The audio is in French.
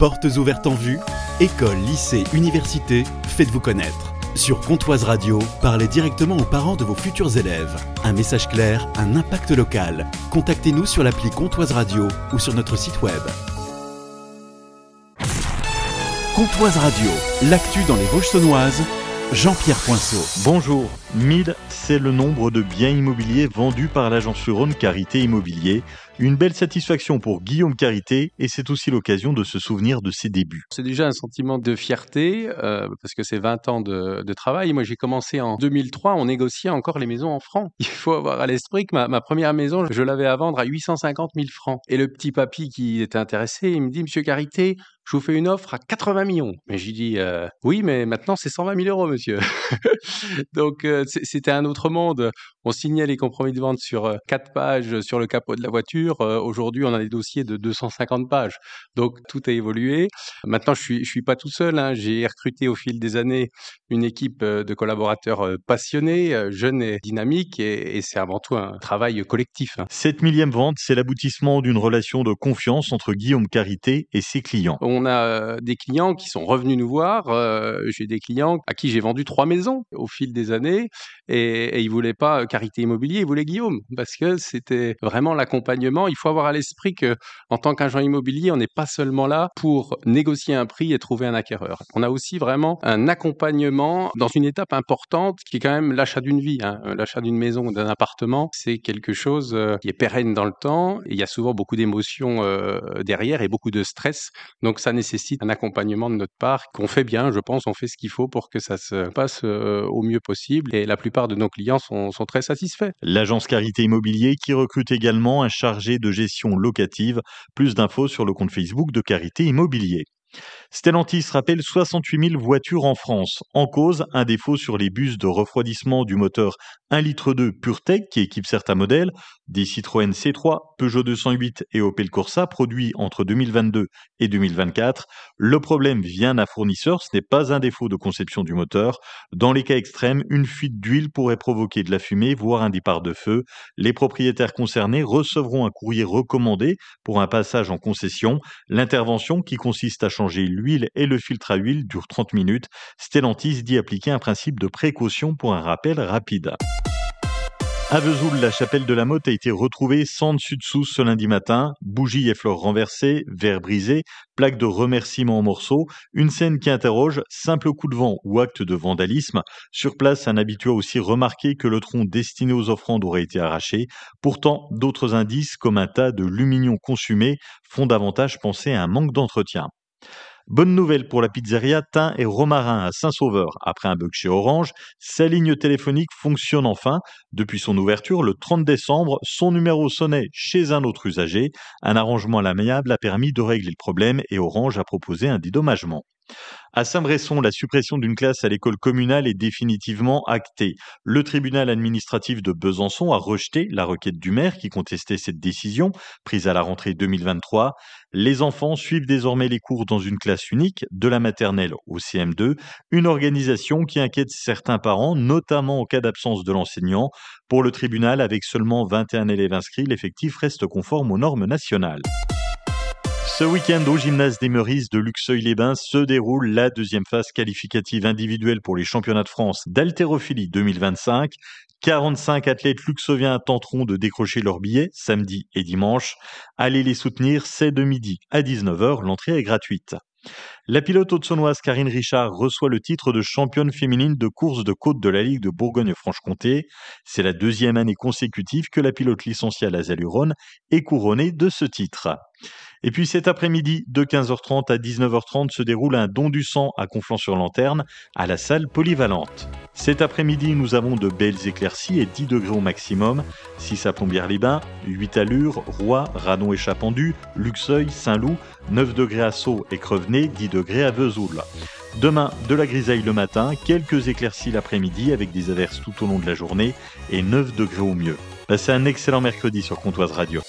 Portes ouvertes en vue, écoles, lycées, universités, faites-vous connaître. Sur Comtoise Radio, parlez directement aux parents de vos futurs élèves. Un message clair, un impact local. Contactez-nous sur l'appli Comtoise Radio ou sur notre site web. Comtoise Radio, l'actu dans les Vosges saunoises, Jean-Pierre Poinceau. Bonjour, 1000, c'est le nombre de biens immobiliers vendus par l'agence Rhône Carité Immobilier. Une belle satisfaction pour Guillaume Carité et c'est aussi l'occasion de se souvenir de ses débuts. C'est déjà un sentiment de fierté parce que c'est 20 ans de travail. Moi, j'ai commencé en 2003, on négociait encore les maisons en francs. Il faut avoir à l'esprit que ma première maison, je l'avais à vendre à 850 000 francs. Et le petit papy qui était intéressé, il me dit « Monsieur Carité, je vous fais une offre à 80 millions. » Mais j'ai dit « Oui, mais maintenant, c'est 120 000 euros, monsieur. » Donc, c'était un autre monde. On signait les compromis de vente sur 4 pages sur le capot de la voiture. Aujourd'hui, on a des dossiers de 250 pages. Donc, tout a évolué. Maintenant, je suis pas tout seul, hein. J'ai recruté au fil des années une équipe de collaborateurs passionnés, jeunes et dynamiques. Et c'est avant tout un travail collectif. Cette 1000e vente, c'est l'aboutissement d'une relation de confiance entre Guillaume Carité et ses clients. On a des clients qui sont revenus nous voir. J'ai des clients à qui j'ai vendu 3 maisons au fil des années. Et ils voulaient pas Carité Immobilier, ils voulaient Guillaume. Parce que c'était vraiment l'accompagnement. Il faut avoir à l'esprit que, en tant qu'agent immobilier, on n'est pas seulement là pour négocier un prix et trouver un acquéreur. On a aussi vraiment un accompagnement dans une étape importante qui est quand même l'achat d'une vie. L'achat d'une maison ou d'un appartement, c'est quelque chose qui est pérenne dans le temps. Et il y a souvent beaucoup d'émotions derrière et beaucoup de stress. Donc ça nécessite un accompagnement de notre part qu'on fait bien, je pense. On fait ce qu'il faut pour que ça se passe au mieux possible. Et la plupart de nos clients sont très satisfaits. L'agence Carité Immobilier qui recrute également un chargé de gestion locative. Plus d'infos sur le compte Facebook de Carité Immobilier. Stellantis rappelle 68 000 voitures en France. En cause, un défaut sur les bus de refroidissement du moteur 1,2 litre PureTech qui équipe certains modèles, des Citroën C3, Peugeot 208 et Opel Corsa produits entre 2022 et 2024. Le problème vient d'un fournisseur, ce n'est pas un défaut de conception du moteur. Dans les cas extrêmes, une fuite d'huile pourrait provoquer de la fumée, voire un départ de feu. Les propriétaires concernés recevront un courrier recommandé pour un passage en concession. L'intervention, qui consiste à changer l'huile et le filtre à huile, dure 30 minutes. Stellantis dit appliquer un principe de précaution pour un rappel rapide. À Vesoul, la chapelle de la Motte a été retrouvée sans dessus-dessous ce lundi matin. Bougies et fleurs renversées, verres brisés, plaques de remerciements en morceaux. Une scène qui interroge, simple coup de vent ou acte de vandalisme. Sur place, un habitué a aussi remarqué que le tronc destiné aux offrandes aurait été arraché. Pourtant, d'autres indices, comme un tas de lumignon consumé, font davantage penser à un manque d'entretien. Bonne nouvelle pour la pizzeria Thym et Romarin à Saint-Sauveur. Après un bug chez Orange, sa ligne téléphonique fonctionne enfin. Depuis son ouverture, le 30 décembre, son numéro sonnait chez un autre usager. Un arrangement à l'amiable a permis de régler le problème et Orange a proposé un dédommagement. À Saint-Bresson, la suppression d'une classe à l'école communale est définitivement actée. Le tribunal administratif de Besançon a rejeté la requête du maire qui contestait cette décision, prise à la rentrée 2023. Les enfants suivent désormais les cours dans une classe unique, de la maternelle au CM2, une organisation qui inquiète certains parents, notamment en cas d'absence de l'enseignant. Pour le tribunal, avec seulement 21 élèves inscrits, l'effectif reste conforme aux normes nationales. Ce week-end, au gymnase des Meurices de Luxeuil-les-Bains se déroule la deuxième phase qualificative individuelle pour les championnats de France d'haltérophilie 2025. 45 athlètes luxoviens tenteront de décrocher leurs billets samedi et dimanche. Allez les soutenir, c'est de midi à 19h, l'entrée est gratuite. La pilote haute-saunoise Karine Richard reçoit le titre de championne féminine de course de côte de la Ligue de Bourgogne-Franche-Comté. C'est la deuxième année consécutive que la pilote licenciée à la Zaluron est couronnée de ce titre. Et puis cet après-midi, de 15h30 à 19h30, se déroule un don du sang à Conflans-sur-Lanterne, à la salle polyvalente. Cet après-midi, nous avons de belles éclaircies et 10 degrés au maximum. 6 à Plombières-les-Bains, 8 à Lure, Roy, Radon et Chapendu, Luxeuil, Saint-Loup, 9 degrés à Sceaux et Crevenay, 10 degrés à Vesoul. Demain, de la grisaille le matin, quelques éclaircies l'après-midi avec des averses tout au long de la journée et 9 degrés au mieux. Passez un excellent mercredi sur Comtoise Radio.